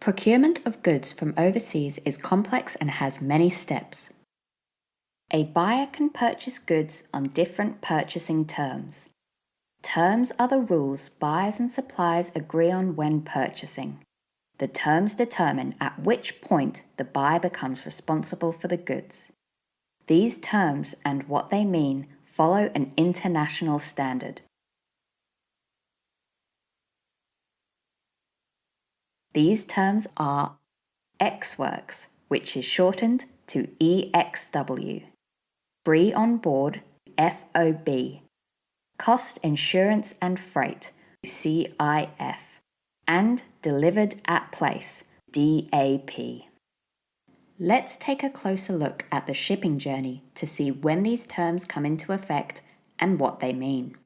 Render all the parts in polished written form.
Procurement of goods from overseas is complex and has many steps. A buyer can purchase goods on different purchasing terms. Terms are the rules buyers and suppliers agree on when purchasing. The terms determine at which point the buyer becomes responsible for the goods. These terms and what they mean follow an international standard. These terms are Ex Works, which is shortened to EXW, Free on Board, FOB, Cost Insurance and Freight, CIF, and Delivered at Place, DAP. Let's take a closer look at the shipping journey to see when these terms come into effect and what they mean.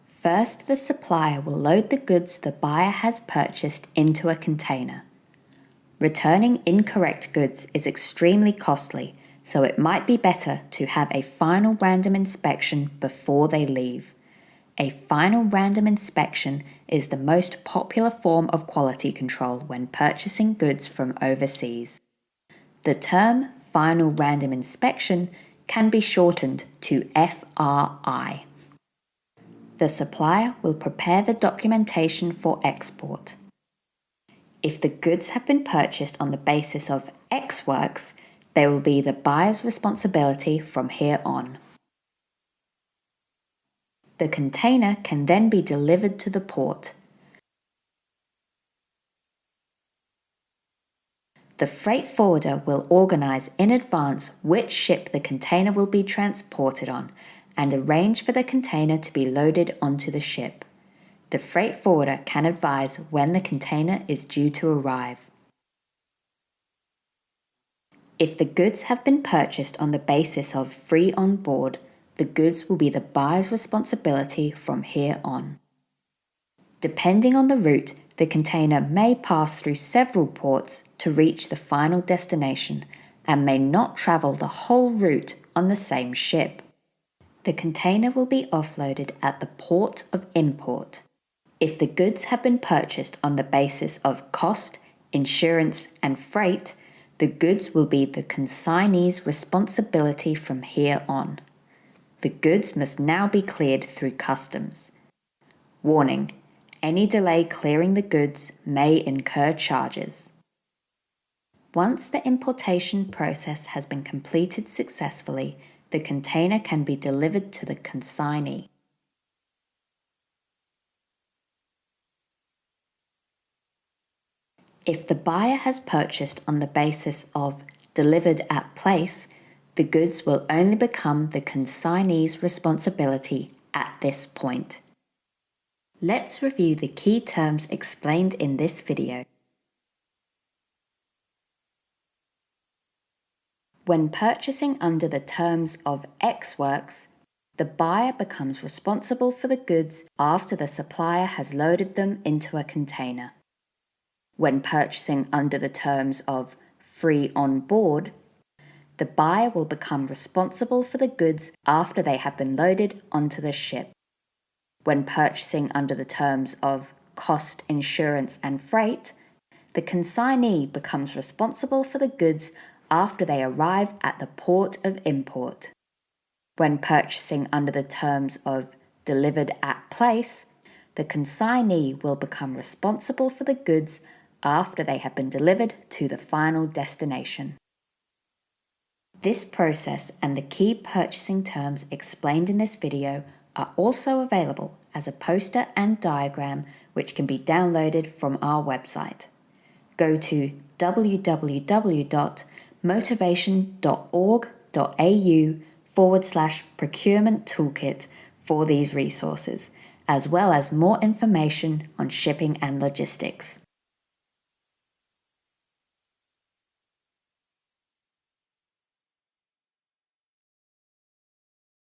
First, the supplier will load the goods the buyer has purchased into a container. Returning incorrect goods is extremely costly, so it might be better to have a final random inspection before they leave. A final random inspection is the most popular form of quality control when purchasing goods from overseas. The term final random inspection can be shortened to FRI. The supplier will prepare the documentation for export. If the goods have been purchased on the basis of Ex Works, they will be the buyer's responsibility from here on. The container can then be delivered to the port. The freight forwarder will organize in advance which ship the container will be transported on and arrange for the container to be loaded onto the ship. The freight forwarder can advise when the container is due to arrive. If the goods have been purchased on the basis of free on board, the goods will be the buyer's responsibility from here on. Depending on the route, the container may pass through several ports to reach the final destination and may not travel the whole route on the same ship. The container will be offloaded at the port of import. If the goods have been purchased on the basis of cost, insurance, and freight, the goods will be the consignee's responsibility from here on. The goods must now be cleared through customs. Warning: any delay clearing the goods may incur charges. Once the importation process has been completed successfully, the container can be delivered to the consignee. If the buyer has purchased on the basis of delivered at place, the goods will only become the consignee's responsibility at this point. Let's review the key terms explained in this video. When purchasing under the terms of Ex Works, the buyer becomes responsible for the goods after the supplier has loaded them into a container. When purchasing under the terms of Free on Board, the buyer will become responsible for the goods after they have been loaded onto the ship. When purchasing under the terms of Cost, Insurance and Freight, the consignee becomes responsible for the goods after they arrive at the port of import. When purchasing under the terms of Delivered at Place, the consignee will become responsible for the goods after they have been delivered to the final destination. This process and the key purchasing terms explained in this video are also available as a poster and diagram which can be downloaded from our website. Go to www.motivation.org.au/procurement toolkit for these resources, as well as more information on shipping and logistics.